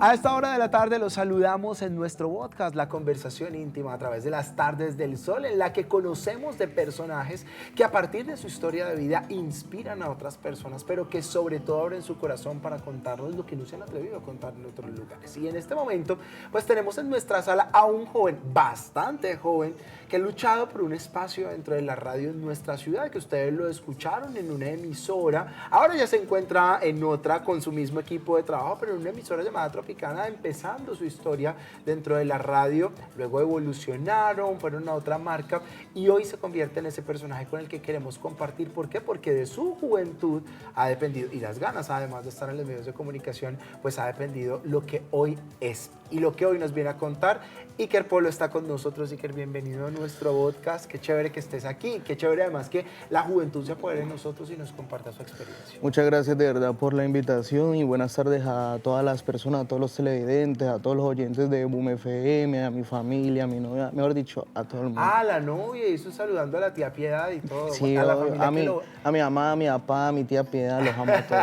A esta hora de la tarde los saludamos en nuestro podcast, La Conversación Íntima, a través de las tardes del sol, en la que conocemos de personajes que a partir de su historia de vida inspiran a otras personas, pero que sobre todo abren su corazón para contarnos lo que no se han atrevido a contar en otros lugares. Y en este momento, pues tenemos en nuestra sala a un joven, bastante joven, que ha luchado por un espacio dentro de la radio en nuestra ciudad, que ustedes lo escucharon en una emisora. Ahora ya se encuentra en otra con su mismo equipo de trabajo, pero en una emisora llamada Tropicana, empezando su historia dentro de la radio. Luego evolucionaron, fueron a otra marca y hoy se convierte en ese personaje con el que queremos compartir. ¿Por qué? Porque de su juventud ha dependido, y las ganas además de estar en los medios de comunicación, pues ha dependido lo que hoy es y lo que hoy nos viene a contar. Iker Polo está con nosotros. Iker, bienvenido a nuestro podcast. Qué chévere que estés aquí, qué chévere además que la juventud se apodere de nosotros y nos comparta su experiencia. Muchas gracias de verdad por la invitación y buenas tardes a todas las personas, a todos los televidentes, a todos los oyentes de Boom FM, a mi familia, a mi novia, mejor dicho, a todo el mundo. Ah, la novia, y eso saludando a la tía Piedad y todo. Sí, a la familia a mi mamá, a mi papá, a mi tía Piedad, los amo a todos.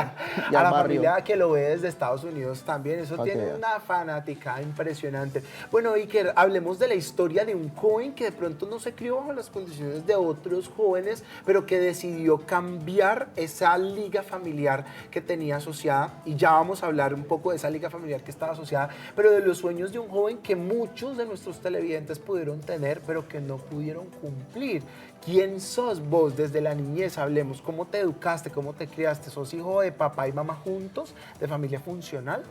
Y a la barrio. familia que lo ve desde Estados Unidos también, eso Pa' que tiene veas. una fanática impresionante. Bueno, Iker, hablemos de la historia de un joven que de pronto no se crió bajo las condiciones de otros jóvenes, pero que decidió cambiar esa liga familiar que tenía asociada, y ya vamos a hablar un poco de esa liga familiar que estaba asociada, pero de los sueños de un joven que muchos de nuestros televidentes pudieron tener, pero que no pudieron cumplir. ¿Quién sos vos desde la niñez? Hablemos, ¿cómo te educaste? ¿Cómo te criaste? ¿Sos hijo de papá y mamá juntos? ¿De familia funcional?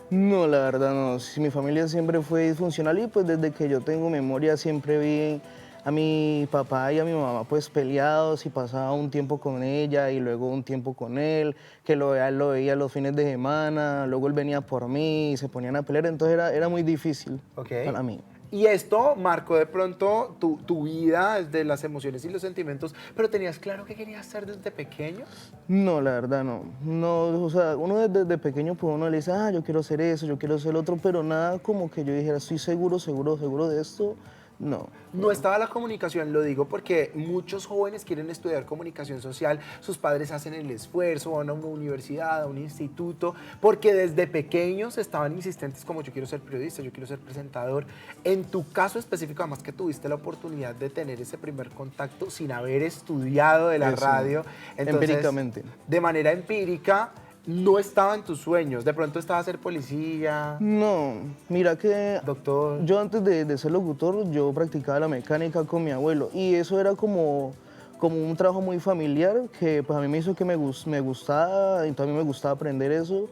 No, la verdad no. Sí, mi familia siempre fue disfuncional y pues desde que yo tengo memoria siempre vi a mi papá y a mi mamá pues peleados y pasaba un tiempo con ella y luego un tiempo con él, que lo veía los fines de semana, luego él venía por mí y se ponían a pelear, entonces era muy difícil para mí. Y esto marcó de pronto tu vida desde las emociones y los sentimientos, pero ¿tenías claro qué querías hacer desde pequeño? No, la verdad no. No, o sea, uno desde pequeño pues uno le dice, yo quiero hacer eso, yo quiero hacer lo otro, pero nada como que yo dijera, estoy seguro de esto, no. No estaba la comunicación, lo digo porque muchos jóvenes quieren estudiar comunicación social, sus padres hacen el esfuerzo, van a una universidad, a un instituto, porque desde pequeños estaban insistentes como yo quiero ser periodista, yo quiero ser presentador. En tu caso específico, además que tuviste la oportunidad de tener ese primer contacto sin haber estudiado de la Eso, radio, entonces, empíricamente. de manera empírica, no estaba en tus sueños. De pronto estaba a ser policía, No, mira que doctor. yo antes de ser locutor, yo practicaba la mecánica con mi abuelo y eso era como un trabajo muy familiar que pues a mí me hizo que me gustaba y también me gustaba aprender eso.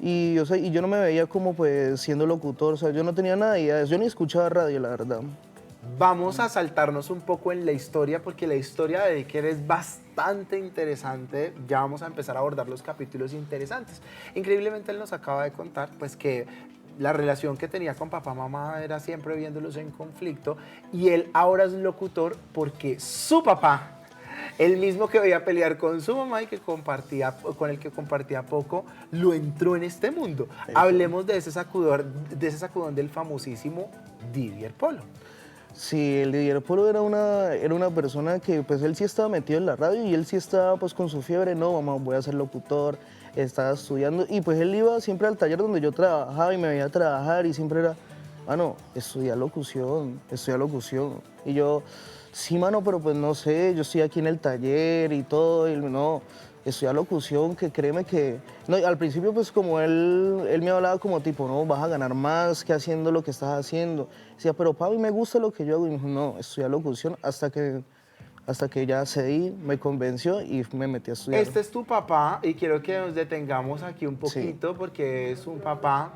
Y, o sea, y yo no me veía como pues siendo locutor, o sea, yo no tenía nada de idea de eso, yo ni escuchaba radio, la verdad. Vamos a saltarnos un poco en la historia porque la historia de Iker es bastante interesante. Ya vamos a empezar a abordar los capítulos interesantes. Increíblemente él nos acaba de contar pues que la relación que tenía con papá y mamá era siempre viéndolos en conflicto, y él ahora es locutor porque su papá, el mismo que veía pelear con su mamá y que con el que compartía poco, lo entró en este mundo. Eso. Hablemos de ese sacudón del famosísimo Didier Polo. Sí, el Didier Polo era una persona que pues él sí estaba metido en la radio y él sí estaba pues con su fiebre, no, mamá, voy a ser locutor, estaba estudiando y pues él iba siempre al taller donde yo trabajaba y me veía trabajar y siempre era, mano, estudia locución. Y yo, sí, mano, pero pues no sé, yo estoy aquí en el taller y todo, y no, estudia locución, que créeme que... No, al principio pues como él me hablaba como tipo, no, vas a ganar más que haciendo lo que estás haciendo. Decía, pero papi, me gusta lo que yo hago. Y me dijo, no, estudia locución hasta que ya cedí, me convenció y me metí a estudiar. Este es tu papá y quiero que nos detengamos aquí un poquito porque es un papá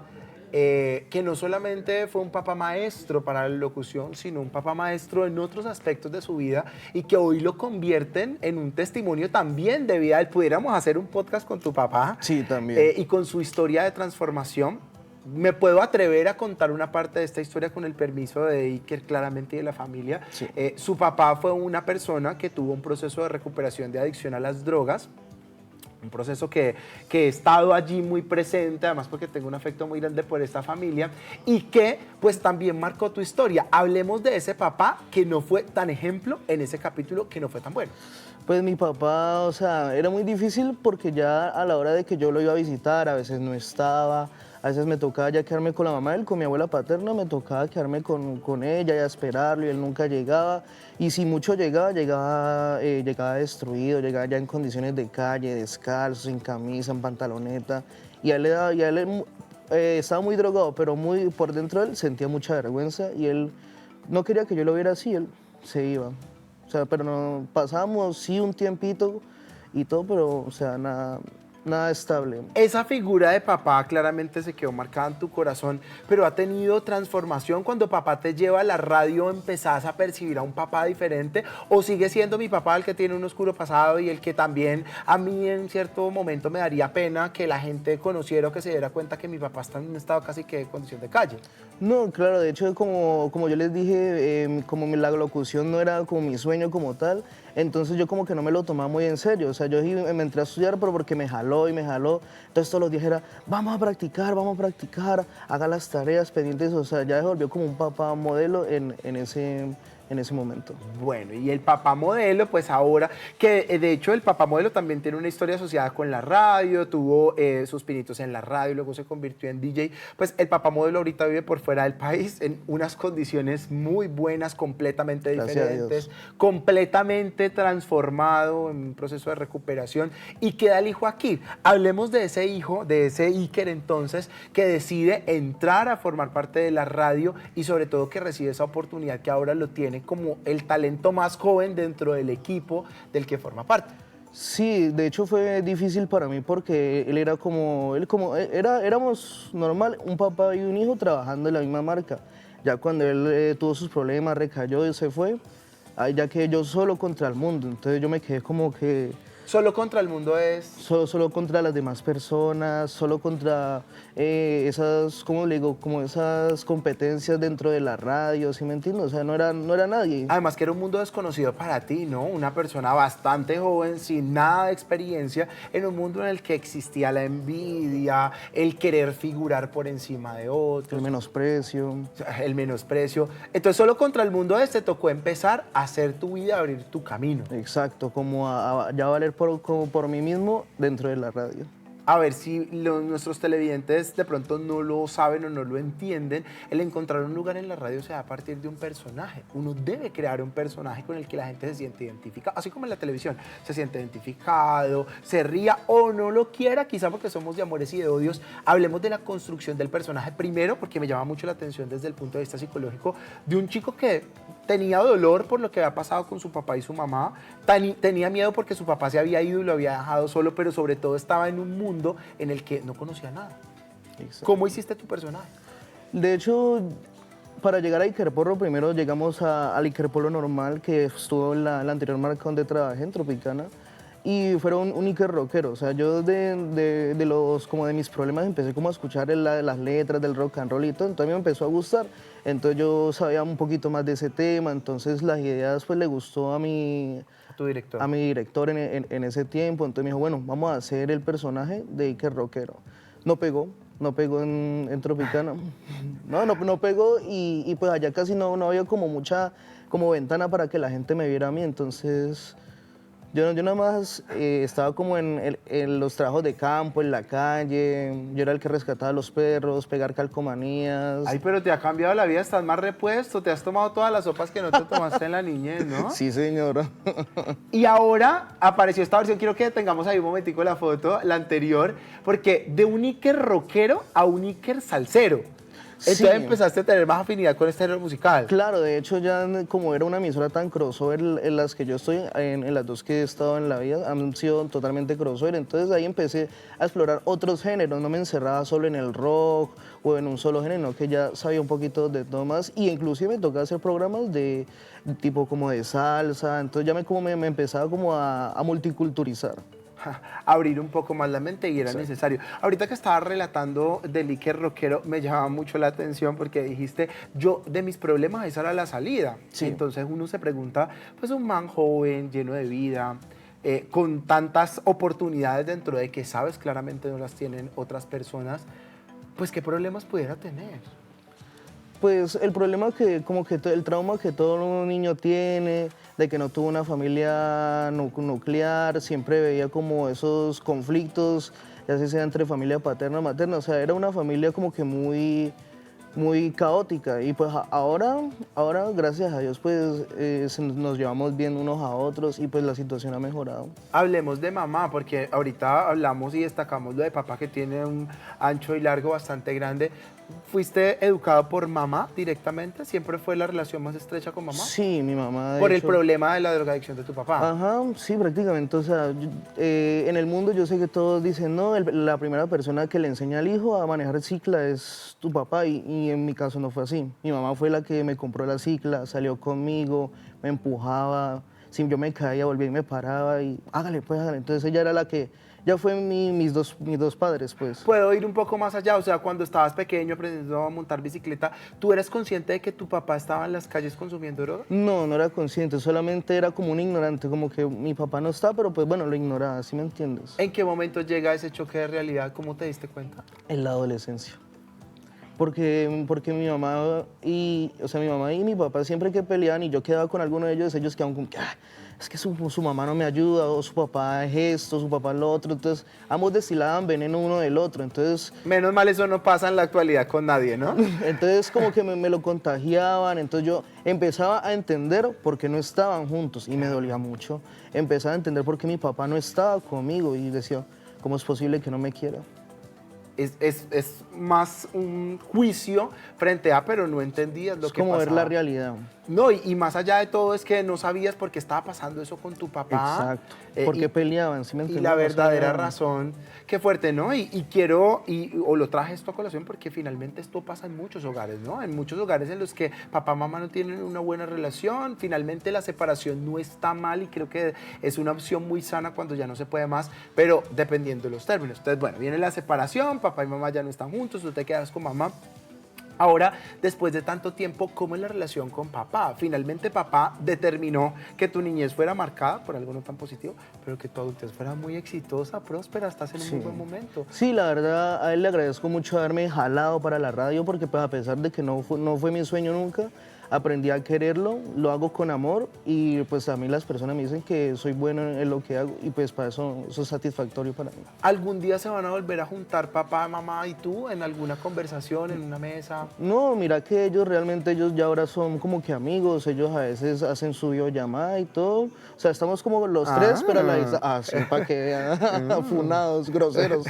que no solamente fue un papá maestro para la locución, sino un papá maestro en otros aspectos de su vida y que hoy lo convierten en un testimonio también de vida. Pudiéramos hacer un podcast con tu papá. Sí, también. Y con su historia de transformación. Me puedo atrever a contar una parte de esta historia con el permiso de Iker, claramente, y de la familia. Sí. Su papá fue una persona que tuvo un proceso de recuperación de adicción a las drogas, un proceso que he estado allí muy presente, además porque tengo un afecto muy grande por esta familia, y que pues también marcó tu historia. Hablemos de ese papá que no fue tan ejemplo en ese capítulo, que no fue tan bueno. Pues mi papá, o sea, era muy difícil porque ya a la hora de que yo lo iba a visitar, a veces no estaba, a veces me tocaba ya quedarme con la mamá de él, con mi abuela paterna, me tocaba quedarme con ella y a esperarlo y él nunca llegaba. Y si mucho llegaba, llegaba destruido, llegaba ya en condiciones de calle, descalzo, sin camisa, en pantaloneta. Estaba muy drogado, pero muy por dentro de él sentía mucha vergüenza y él no quería que yo lo viera así, él se iba. O sea, pero no, pasábamos sí un tiempito y todo, pero o sea, nada estable. Esa figura de papá claramente se quedó marcada en tu corazón, pero ha tenido transformación cuando papá te lleva a la radio, ¿empezás a percibir a un papá diferente o sigue siendo mi papá el que tiene un oscuro pasado y el que también a mí en cierto momento me daría pena que la gente conociera o que se diera cuenta que mi papá está en un estado casi que de condición de calle? No, claro, de hecho, como yo les dije, la locución no era como mi sueño como tal, entonces yo como que no me lo tomaba muy en serio. O sea, yo me entré a estudiar, pero porque me jaló y me jaló. Entonces todos los días era, vamos a practicar, haga las tareas pendientes. O sea, ya se volvió como un papá modelo en ese momento. Bueno, y el papá modelo, pues ahora, que de hecho el papá modelo también tiene una historia asociada con la radio, tuvo sus pinitos en la radio, luego se convirtió en DJ, pues el papá modelo ahorita vive por fuera del país en unas condiciones muy buenas, completamente diferentes, completamente transformado en un proceso de recuperación y queda el hijo aquí. Hablemos de ese hijo, de ese Iker entonces, que decide entrar a formar parte de la radio y sobre todo que recibe esa oportunidad que ahora lo tiene como el talento más joven dentro del equipo del que forma parte. Sí, de hecho fue difícil para mí porque éramos normal, un papá y un hijo trabajando en la misma marca. Ya cuando él tuvo sus problemas, recayó y se fue, ahí ya quedé yo solo contra el mundo. Entonces yo me quedé como que Solo contra el mundo es... solo contra las demás personas, solo contra esas, ¿cómo le digo? Como esas competencias dentro de la radio, ¿sí me entiendes? O sea, no era nadie. Además que era un mundo desconocido para ti, ¿no? Una persona bastante joven, sin nada de experiencia, en un mundo en el que existía la envidia, el querer figurar por encima de otros. El menosprecio. El menosprecio. Entonces solo contra el mundo te tocó empezar a hacer tu vida, a abrir tu camino. Exacto, como a ya valer como por mí mismo dentro de la radio. A ver si nuestros televidentes de pronto no lo saben o no lo entienden, el encontrar un lugar en la radio se da a partir de un personaje. Uno debe crear un personaje con el que la gente se siente identificada, así como en la televisión, se siente identificado, se ría o no lo quiera, quizá porque somos de amores y de odios. Hablemos de la construcción del personaje primero, porque me llama mucho la atención desde el punto de vista psicológico, de un chico que tenía dolor por lo que había pasado con su papá y su mamá, tenía miedo porque su papá se había ido y lo había dejado solo, pero sobre todo estaba en un mundo en el que no conocía nada. Exacto. ¿Cómo hiciste tu personaje? De hecho, para llegar a Iker Porro, primero llegamos al Iker Polo normal, que estuvo en la anterior marca donde trabajé, en Tropicana, y fueron un Iker rockero. O sea, yo como de mis problemas empecé como a escuchar las letras del rock and roll y todo, entonces me empezó a gustar. Entonces yo sabía un poquito más de ese tema, entonces las ideas pues le gustó a mi director en ese tiempo, entonces me dijo, bueno, vamos a hacer el personaje de Iker rockero. No pegó en Tropicana, no pegó y pues allá casi no había como mucha ventana para que la gente me viera a mí, entonces yo nada más estaba como en los trabajos de campo, en la calle, yo era el que rescataba a los perros, pegar calcomanías. Ay, pero te ha cambiado la vida, estás más repuesto, te has tomado todas las sopas que no te tomaste en la niñez, ¿no? Sí, señora. Y ahora apareció esta versión, quiero que tengamos ahí un momentico la foto, la anterior, porque de un Iker rockero a un Iker salsero. Entonces sí, empezaste a tener más afinidad con este género musical. Claro, de hecho ya como era una emisora tan crossover en las que yo estoy, en las dos que he estado en la vida, han sido totalmente crossover, entonces ahí empecé a explorar otros géneros, no me encerraba solo en el rock o en un solo género, no, que ya sabía un poquito de todo más y inclusive me tocaba hacer programas de tipo como de salsa, entonces ya me empezaba como a multiculturizar. Abrir un poco más la mente y era necesario. Ahorita que estaba relatando del Iker rockero me llamaba mucho la atención porque dijiste, yo de mis problemas esa era la salida. Sí. Entonces uno se pregunta, pues un man joven, lleno de vida, con tantas oportunidades dentro de que sabes claramente no las tienen otras personas, pues qué problemas pudiera tener. Pues el problema el trauma que todo niño tiene, de que no tuvo una familia nuclear, siempre veía como esos conflictos, ya sea entre familia paterna o materna, o sea, era una familia como que muy caótica y pues ahora gracias a Dios pues nos llevamos bien unos a otros y pues la situación ha mejorado. Hablemos de mamá, porque ahorita hablamos y destacamos lo de papá que tiene un ancho y largo bastante grande. ¿Fuiste educado por mamá directamente? ¿Siempre fue la relación más estrecha con mamá? Sí, mi mamá de Por el hecho, problema de la drogadicción de tu papá. ajá, sí, prácticamente. O sea, en el mundo yo sé que todos dicen, no, la primera persona que le enseña al hijo a manejar cicla es tu papá y en mi caso no fue así. Mi mamá fue la que me compró la cicla, salió conmigo, me empujaba, si yo me caía, volvía y me paraba y hágale, pues hágale. Entonces ella era la que, ya fue mis dos padres, pues. Puedo ir un poco más allá, o sea, cuando estabas pequeño aprendiendo a montar bicicleta, ¿tú eres consciente de que tu papá estaba en las calles consumiendo droga? No, no era consciente, solamente era como un ignorante, como que mi papá no está, pero pues bueno, lo ignoraba, ¿sí me entiendes? ¿En qué momento llega ese choque de realidad? ¿Cómo te diste cuenta? En la adolescencia. Porque mi mamá mi mamá y mi papá siempre que peleaban y yo quedaba con alguno de ellos quedaban como que, "Ah, es que su mamá no me ayuda, o su papá es esto, su papá es lo otro", entonces ambos destilaban veneno uno del otro, entonces, Menos mal eso no pasa en la actualidad con nadie, ¿no? entonces como que me lo contagiaban, entonces yo empezaba a entender por qué no estaban juntos y me dolía mucho, empezaba a entender por qué mi papá no estaba conmigo y decía, ¿cómo es posible que no me quiera? Es más un juicio frente a, pero no entendías lo Es que como ver la pasaba. realidad. No, y más allá de todo es que no sabías por qué estaba pasando eso con tu papá. Exacto. ¿Por qué peleaban? ¿Sí me Y entiendes? la No verdadera sabía. razón, qué fuerte, ¿no? O lo traje esto a colación porque finalmente esto pasa en muchos hogares, ¿no? En muchos hogares en los que papá y mamá no tienen una buena relación, finalmente la separación no está mal y creo que es una opción muy sana cuando ya no se puede más, pero dependiendo de los términos. Entonces, bueno, viene la separación, papá y mamá ya no están juntos, tú te quedas con mamá. Ahora, después de tanto tiempo, ¿cómo es la relación con papá? Finalmente papá determinó que tu niñez fuera marcada por algo no tan positivo, pero que tu adultez fuera muy exitosa, próspera, estás en un muy buen momento. Sí, la verdad, a él le agradezco mucho haberme jalado para la radio porque pues, a pesar de que no fue mi sueño nunca, aprendí a quererlo, lo hago con amor y pues a mí las personas me dicen que soy bueno en lo que hago y pues para eso es satisfactorio para mí. ¿Algún día se van a volver a juntar papá, mamá y tú en alguna conversación, en una mesa? No, mira que ellos ya ahora son como que amigos, ellos a veces hacen su videollamada y todo. O sea, estamos como los tres, pero a la distancia. Ah, sí, para que vean, funados, groseros.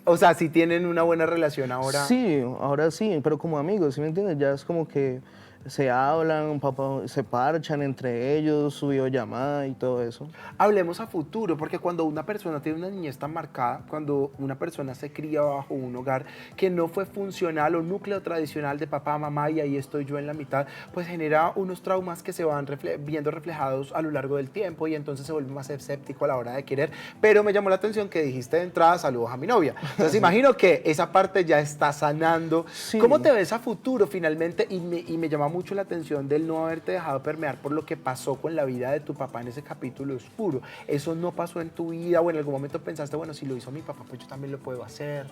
O sea, si tienen una buena relación ahora. Sí, ahora sí, pero como amigos, ¿sí me entiendes? Ya es como que se hablan, papá, se parchan entre ellos, su videollamada y todo eso. Hablemos a futuro, porque cuando una persona tiene una niñez tan marcada, cuando una persona se cría bajo un hogar que no fue funcional o núcleo tradicional de papá, mamá y ahí estoy yo en la mitad, pues genera unos traumas que se van viendo reflejados a lo largo del tiempo y entonces se vuelve más escéptico a la hora de querer. Pero me llamó la atención que dijiste de entrada, saludos a mi novia. Entonces imagino que esa parte ya está sanando. Sí. ¿Cómo te ves a futuro finalmente? Y me llama mucho la atención del no haberte dejado permear por lo que pasó con la vida de tu papá en ese capítulo oscuro. ¿Eso no pasó en tu vida o en algún momento pensaste, bueno, si lo hizo mi papá, pues yo también lo puedo hacer?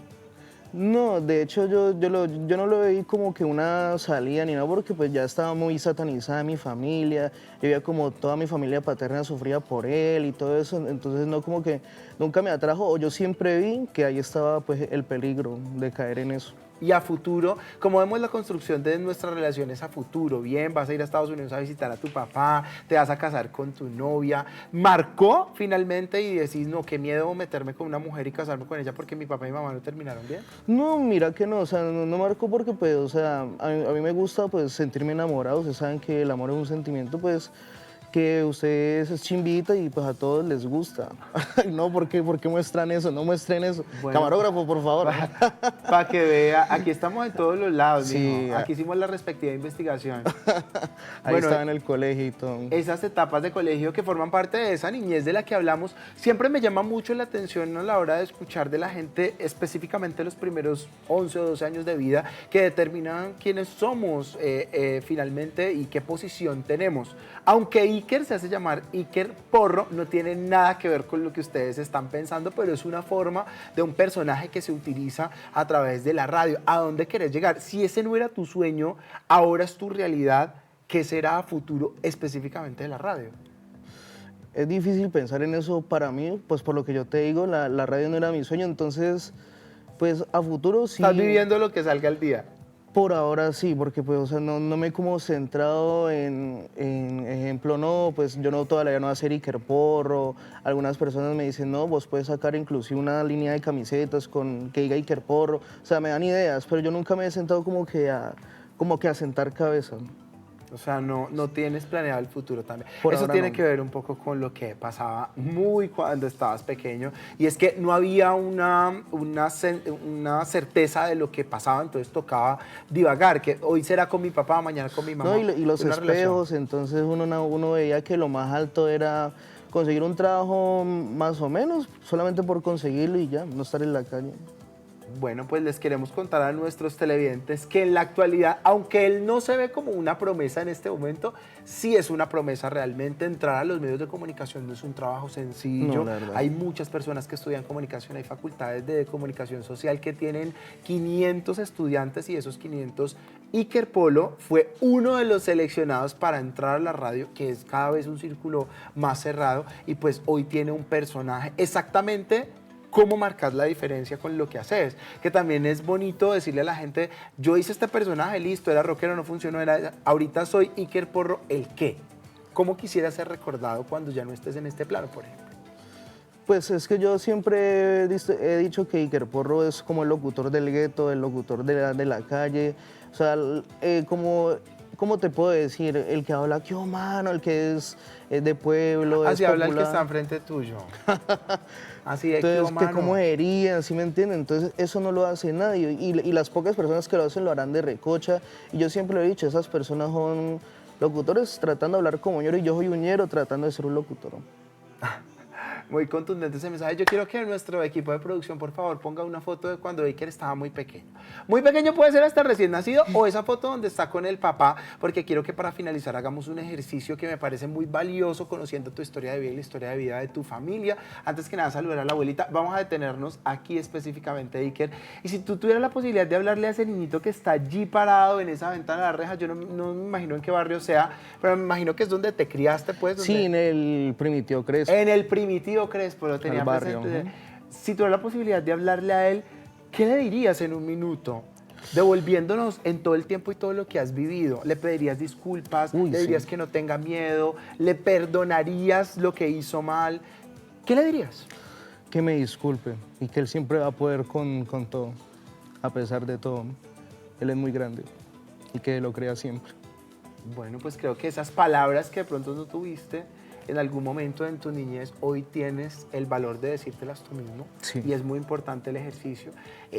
No, de hecho yo no lo veí como que una salida ni nada porque pues ya estaba muy satanizada mi familia, yo veía como toda mi familia paterna sufría por él y todo eso, entonces no como que nunca me atrajo o yo siempre vi que ahí estaba pues el peligro de caer en eso. Y a futuro, como vemos la construcción de nuestras relaciones a futuro, bien, vas a ir a Estados Unidos a visitar a tu papá, te vas a casar con tu novia, ¿marcó finalmente y decís, no, qué miedo meterme con una mujer y casarme con ella porque mi papá y mi mamá no terminaron bien? No, mira que no, o sea, no marcó porque pues, o sea, a mí me gusta pues sentirme enamorado, ustedes saben que el amor es un sentimiento pues que ustedes es chimbita y pues a todos les gusta. Ay, no, ¿por qué muestran eso? No muestren eso. Bueno, Camarógrafo, por favor. Para que vea, aquí estamos en todos los lados, Sí, mijo. Aquí hicimos la respectiva investigación. Ahí estaba en el colegio y todo. Esas etapas de colegio que forman parte de esa niñez de la que hablamos, siempre me llama mucho la atención a la hora de escuchar de la gente, específicamente los primeros 11 o 12 años de vida, que determinan quiénes somos finalmente y qué posición tenemos. Aunque Iker se hace llamar Iker Porro, no tiene nada que ver con lo que ustedes están pensando, pero es una forma de un personaje que se utiliza a través de la radio. ¿A dónde querés llegar? Si ese no era tu sueño, ahora es tu realidad. ¿qué será a futuro específicamente de la radio? Es difícil pensar en eso para mí, pues por lo que yo te digo, la radio no era mi sueño, entonces, pues a futuro sí. ¿Estás viviendo lo que salga al día? Por ahora sí, porque pues, o sea, no me he como centrado en ejemplo, no, pues yo no toda la vida no voy a hacer Iker Porro. Algunas personas me dicen, no, vos puedes sacar inclusive una línea de camisetas con que diga Iker Porro. O sea, me dan ideas, pero yo nunca me he sentado como que a sentar cabeza. O sea, no tienes planeado el futuro también. Por Eso ahora tiene no. que ver un poco con lo que pasaba muy cuando estabas pequeño. Y es que no había una certeza de lo que pasaba, entonces tocaba divagar, que hoy será con mi papá, mañana con mi mamá. No, y los Una espejos, relación. entonces uno veía que lo más alto era conseguir un trabajo más o menos, solamente por conseguirlo y ya, no estar en la calle. Bueno, pues les queremos contar a nuestros televidentes que en la actualidad, aunque él no se ve como una promesa en este momento, sí es una promesa realmente. Entrar a los medios de comunicación no es un trabajo sencillo. No, la verdad. Hay muchas personas que estudian comunicación, hay facultades de comunicación social que tienen 500 estudiantes y esos 500, Iker Polo fue uno de los seleccionados para entrar a la radio, que es cada vez un círculo más cerrado, y pues hoy tiene un personaje exactamente cómo marcar la diferencia con lo que haces, que también es bonito decirle a la gente, yo hice este personaje, listo, era rockero, no funcionó, ahorita soy Iker Porro, ¿el qué? ¿Cómo quisiera ser recordado cuando ya no estés en este plano, por ejemplo? Pues es que yo siempre he dicho que Iker Porro es como el locutor del gueto, el locutor de la calle, o sea, ¿cómo te puedo decir? El que habla aquí, oh, mano, el que es de pueblo, Así es habla el que popular. está enfrente tuyo. Así de Entonces, que mano. cómo herían, ¿sí me entienden? Entonces, eso no lo hace nadie. Y las pocas personas que lo hacen lo harán de recocha. Y yo siempre lo he dicho, esas personas son locutores tratando de hablar como ñero y yo soy un ñero tratando de ser un locutor. Muy contundente ese mensaje. Yo quiero que nuestro equipo de producción, por favor, ponga una foto de cuando Iker estaba muy pequeño. Muy pequeño puede ser hasta recién nacido o esa foto donde está con el papá, porque quiero que para finalizar hagamos un ejercicio que me parece muy valioso, conociendo tu historia de vida y la historia de vida de tu familia. Antes que nada, saludar a la abuelita. Vamos a detenernos aquí específicamente, Iker. Y si tú tuvieras la posibilidad de hablarle a ese niñito que está allí parado en esa ventana de la reja, yo no me imagino en qué barrio sea, pero me imagino que es donde te criaste, pues. Donde... Sí, en el Primitivo Crespo. En el Primitivo Crespo, lo tenía Al barrio, presente. Si tuvieras la posibilidad de hablarle a él, ¿qué le dirías en un minuto? Devolviéndonos en todo el tiempo y todo lo que has vivido. ¿Le pedirías disculpas? Uy, ¿Le dirías sí. que no tenga miedo? ¿Le perdonarías lo que hizo mal? ¿Qué le dirías? Que me disculpe y que él siempre va a poder con todo, a pesar de todo. Él es muy grande y que lo crea siempre. Bueno, pues creo que esas palabras que de pronto no tuviste en algún momento en tu niñez, hoy tienes el valor de decírtelas tú mismo. Sí. Y es muy importante el ejercicio.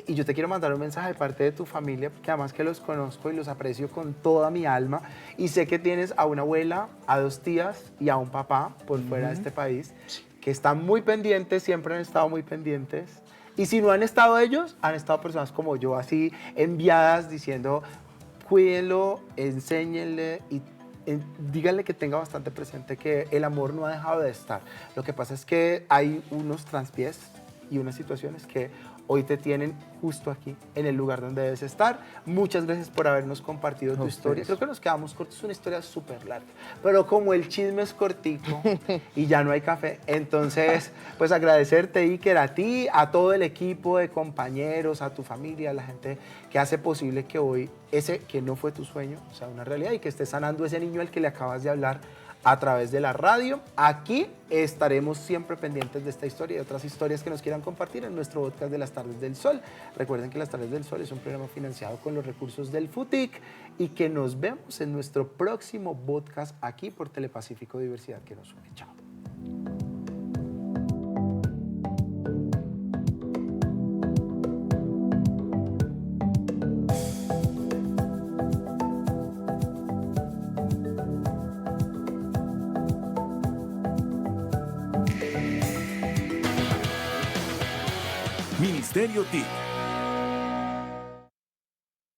Y yo te quiero mandar un mensaje de parte de tu familia, porque además que los conozco y los aprecio con toda mi alma. Y sé que tienes a una abuela, a 2 tías y a un papá por fuera de este país, que están muy pendientes, siempre han estado muy pendientes. Y si no han estado ellos, han estado personas como yo, así enviadas diciendo, cuídenlo, enséñenle y díganle que tenga bastante presente que el amor no ha dejado de estar. Lo que pasa es que hay unos traspiés y unas situaciones que hoy te tienen justo aquí, en el lugar donde debes estar. Muchas gracias por habernos compartido tu historia. Creo que nos quedamos cortos, es una historia súper larga, pero como el chisme es cortico y ya no hay café, entonces, pues agradecerte, Iker, a ti, a todo el equipo de compañeros, a tu familia, a la gente que hace posible que hoy ese que no fue tu sueño sea una realidad y que estés sanando ese niño al que le acabas de hablar a través de la radio. Aquí estaremos siempre pendientes de esta historia y otras historias que nos quieran compartir en nuestro podcast de Las Tardes del Sol. Recuerden que Las Tardes del Sol es un programa financiado con los recursos del FUTIC y que nos vemos en nuestro próximo podcast aquí por Telepacífico Diversidad que nos une. Chao. Ministerio TIC,